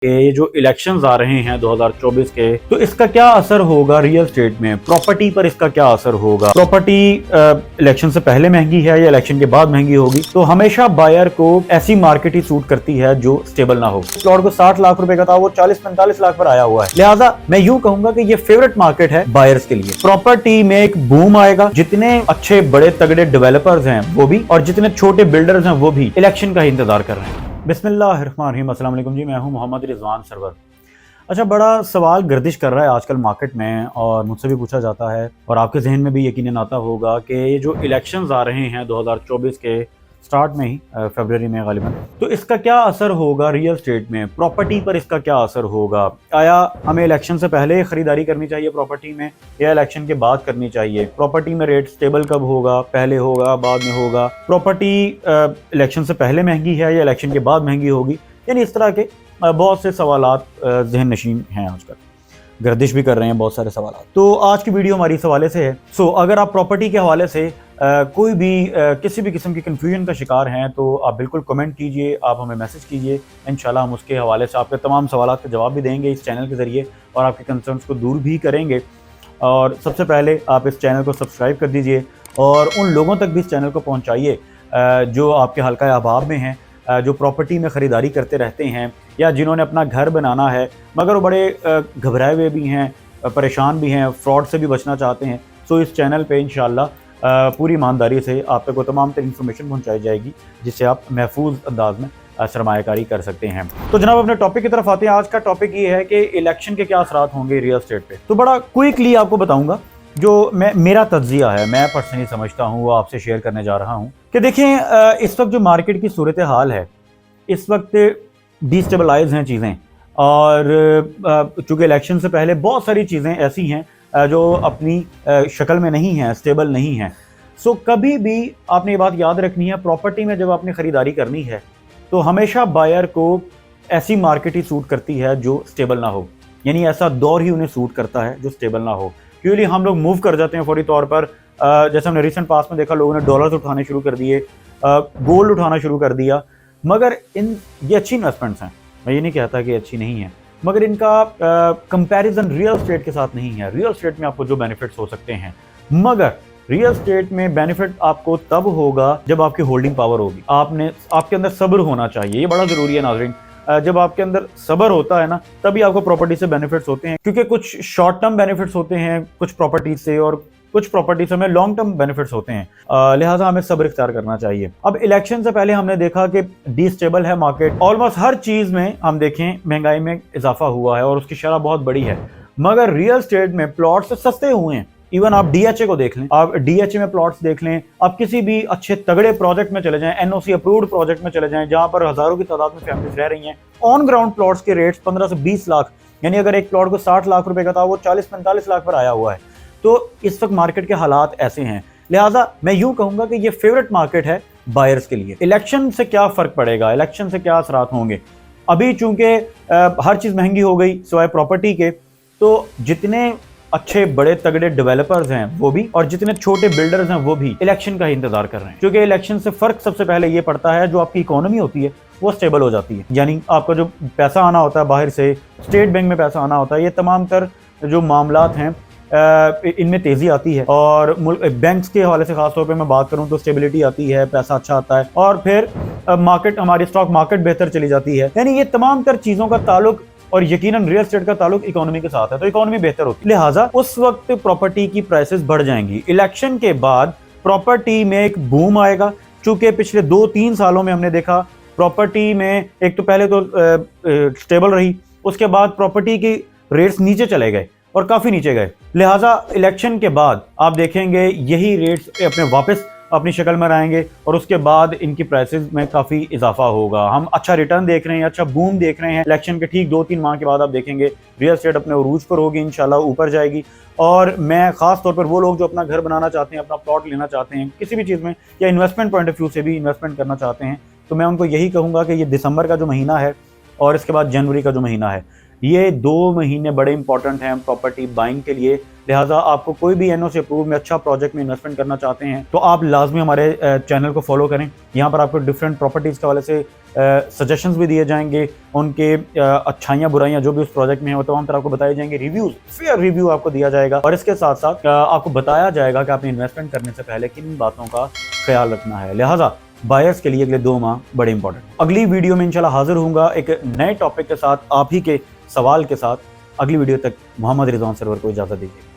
ये जो इलेक्शंस आ रहे हैं 2024 के, तो इसका क्या असर होगा रियल स्टेट में, प्रॉपर्टी पर इसका क्या असर होगा। प्रॉपर्टी इलेक्शन से पहले महंगी है या इलेक्शन के बाद महंगी होगी। तो हमेशा बायर को ऐसी मार्केट ही सूट करती है जो स्टेबल ना हो। प्लॉट को 60 लाख रुपए का था, वो 40-45 लाख पर आया हुआ है। लिहाजा मैं यूं कहूंगा कि ये फेवरेट मार्केट है बायर्स के लिए। प्रॉपर्टी में एक बूम आएगा, जितने अच्छे बड़े तगड़े डेवलपर्स हैं वो भी, और जितने छोटे बिल्डर्स हैं वो भी इलेक्शन का ही इंतजार कर रहे हैं। बिस्मिल्लाहिर्रहमानिर्रहीम, अस्सलाम वालेकुम जी, मैं हूं मोहम्मद रिजवान सरवर। अच्छा, बड़ा सवाल गर्दिश कर रहा है आजकल मार्केट में, और मुझसे भी पूछा जाता है और आपके जहन में भी यकीनन आता होगा कि ये जो इलेक्शंस आ रहे हैं 2024 के स्टार्ट में ही, फरवरी में गालिबन, तो इसका क्या असर होगा रियल स्टेट में, प्रॉपर्टी पर इसका क्या असर होगा। आया हमें इलेक्शन से पहले खरीदारी करनी चाहिए प्रॉपर्टी में, या इलेक्शन के बाद करनी चाहिए। प्रॉपर्टी में रेट स्टेबल कब होगा, पहले होगा बाद में होगा। प्रॉपर्टी इलेक्शन से पहले महंगी है या इलेक्शन के बाद महंगी होगी। यानी इस तरह के बहुत से सवालात जहन नशीन हैं, आजकल गर्दिश भी कर रहे हैं बहुत सारे सवालात। तो आज की वीडियो हमारी इस हवाले से है। अगर आप प्रॉपर्टी के हवाले से कोई भी किसी भी किस्म की कन्फ्यूजन का शिकार हैं तो आप बिल्कुल कमेंट कीजिए, आप हमें मैसेज कीजिए। इंशाल्लाह हम उसके हवाले से आपके तमाम सवालात के जवाब भी देंगे इस चैनल के ज़रिए, और आपके कंसर्न्स को दूर भी करेंगे। और सबसे पहले आप इस चैनल को सब्सक्राइब कर दीजिए, और उन लोगों तक भी इस चैनल को पहुँचाइए जो आपके हल्का अहबाब में हैं, जो प्रॉपर्टी में ख़रीदारी करते रहते हैं, या जिन्होंने अपना घर बनाना है मगर वो बड़े घबराए हुए भी हैं, परेशान भी हैं, फ्रॉड से भी बचना चाहते हैं। इस चैनल पे इंशाल्लाह पूरी ईमानदारी से आप तक वो तमाम तरह इन्फॉर्मेशन पहुंचाई जाएगी, जिससे आप महफूज अंदाज में सरमायाकारी कर सकते हैं। तो जनाब, अपने टॉपिक की तरफ आते हैं। आज का टॉपिक ये है कि इलेक्शन के क्या असरात होंगे रियल एस्टेट पे। तो बड़ा क्विकली आपको बताऊंगा जो मेरा तज्जिया है, मैं पर्सनली समझता हूँ, वो आपसे शेयर करने जा रहा हूँ। कि देखें, इस वक्त जो मार्केट की सूरत हाल है, इस वक्त डिस्टेबलाइज हैं चीज़ें, और चूँकि इलेक्शन से पहले बहुत सारी चीज़ें ऐसी हैं जो अपनी शक्ल में नहीं हैं, स्टेबल नहीं हैं। कभी भी आपने ये बात याद रखनी है, प्रॉपर्टी में जब आपने ख़रीदारी करनी है तो हमेशा बायर को ऐसी मार्केट ही सूट करती है जो स्टेबल ना हो। यानी ऐसा दौर ही उन्हें सूट करता है जो स्टेबल ना हो। क्योंकि हम लोग मूव कर जाते हैं फौरी तौर पर। जैसे हमने रिसेंट पास में देखा, लोगों ने डॉलर्स उठाने शुरू कर दिए, गोल्ड उठाना शुरू कर दिया। मगर ये अच्छी इन्वेस्टमेंट्स हैं, मैं ये नहीं कहता कि अच्छी नहीं है, मगर इनका कंपैरिजन रियल स्टेट के साथ नहीं है। रियल स्टेट में आपको जो बेनिफिट्स हो सकते हैं, मगर रियल स्टेट में बेनिफिट आपको तब होगा जब आपकी होल्डिंग पावर होगी। आपके अंदर सब्र होना चाहिए, ये बड़ा ज़रूरी है नाज़रीन। जब आपके अंदर सब्र होता है ना, तभी आपको प्रॉपर्टी से बेनिफिट्स होते हैं। क्योंकि कुछ शॉर्ट टर्म बेनिफिट्स होते हैं कुछ प्रॉपर्टी से, और कुछ प्रॉपर्टी से हमें लॉन्ग टर्म बेनिफिट्स होते हैं। लिहाजा हमें सब्र इख्तियार करना चाहिए। अब इलेक्शन से पहले हमने देखा कि डिस्टेबल है मार्केट, ऑलमोस्ट हर चीज़ में हम देखें महंगाई में इजाफा हुआ है और उसकी शरह बहुत बड़ी है, मगर रियल स्टेट में प्लॉट से सस्ते हुए हैं। इवन आप डीएचए को देख लें, आप डीएचए में प्लॉट्स देख लें, आप किसी भी अच्छे तगड़े प्रोजेक्ट में चले जाएं, एनओसी अप्रूव्ड प्रोजेक्ट में चले जाएं, जहां पर हजारों की तादाद में फैमिलीज रह रही हैं, ऑन ग्राउंड प्लॉट्स के रेट्स 15 से 20 लाख, यानी अगर एक प्लॉट को 60 लाख रुपए का था, वो 40-45 लाख पर आया हुआ है। तो इस वक्त मार्केट के हालात ऐसे हैं। लिहाजा मैं यूं कहूंगा कि ये फेवरेट मार्केट है बायर्स के लिए। इलेक्शन से क्या फर्क पड़ेगा, इलेक्शन से क्या असरात होंगे। अभी चूंकि हर चीज महंगी हो गई सिवाय प्रॉपर्टी के, तो जितने अच्छे बड़े तगड़े डेवलपर्स हैं वो भी, और जितने छोटे बिल्डर्स हैं वो भी इलेक्शन का ही इंतजार कर रहे हैं। क्योंकि इलेक्शन से फर्क सबसे पहले ये पड़ता है, जो आपकी इकोनॉमी होती है वो स्टेबल हो जाती है। यानी आपका जो पैसा आना होता है बाहर से, स्टेट बैंक में पैसा आना होता है, ये तमाम तर जो मामलात हैं इनमें तेज़ी आती है। और बैंक्स के हवाले से खास तौर पे मैं बात करूं तो स्टेबिलिटी आती है, पैसा अच्छा आता है, और फिर मार्केट, हमारी स्टॉक मार्केट बेहतर चली जाती है। यानी ये तमाम तर चीज़ों का ताल्लुक, और यकीनन रियल एस्टेट का ताल्लुक इकोनॉमी के साथ है, तो इकोनॉमी बेहतर होती है। लिहाजा उस वक्त प्रॉपर्टी की प्राइसेस बढ़ जाएंगी। इलेक्शन के बाद प्रॉपर्टी में एक बूम आएगा। चूंकि पिछले 2-3 सालों में हमने देखा प्रॉपर्टी में, एक तो पहले तो स्टेबल रही, उसके बाद प्रॉपर्टी की रेट्स नीचे चले गए और काफ़ी नीचे गए। लिहाजा इलेक्शन के बाद आप देखेंगे यही रेट्स अपने वापस अपनी शक्ल में आएंगे, और उसके बाद इनकी प्राइसेस में काफ़ी इजाफा होगा। हम अच्छा रिटर्न देख रहे हैं, अच्छा बूम देख रहे हैं। इलेक्शन के ठीक 2-3 माह के बाद आप देखेंगे रियल एस्टेट अपने उरूज पर होगी, इंशाल्लाह ऊपर जाएगी। और मैं ख़ास तौर पर वो लोग जो अपना घर बनाना चाहते हैं, अपना प्लॉट लेना चाहते हैं किसी भी चीज़ में, या इन्वेस्टमेंट पॉइंट ऑफ व्यू से भी इन्वेस्टमेंट करना चाहते हैं, तो मैं उनको यही कहूँगा कि ये दिसंबर का जो महीना है और इसके बाद जनवरी का जो महीना है, ये 2 महीने बड़े इंपॉर्टेंट हैं प्रॉपर्टी बाइंग के लिए। लिहाजा आपको कोई भी एनओसी अप्रूव में अच्छा प्रोजेक्ट में इन्वेस्टमेंट करना चाहते हैं तो आप लाजमी हमारे चैनल को फॉलो करें। यहाँ पर आपको डिफरेंट प्रॉपर्टीज़ के हवाले से सजेशंस भी दिए जाएंगे, उनके अच्छाइयाँ बुराइयाँ जो भी उस प्रोजेक्ट में है वो तमाम तरह आपको बताए जाएंगे, रिव्यूज फेयर रिव्यू आपको दिया जाएगा और इसके साथ साथ आपको बताया जाएगा कि आपने इन्वेस्टमेंट करने से पहले किन बातों का ख्याल रखना है। लिहाजा बायर्स के लिए अगले 2 माह बड़े इंपॉर्टेंट। अगली वीडियो में इंशाल्लाह हाजिर होऊंगा एक नए टॉपिक के साथ, आप ही के सवाल के साथ। अगली वीडियो तक मोहम्मद रिजवान सरवर को इजाजत दीजिए।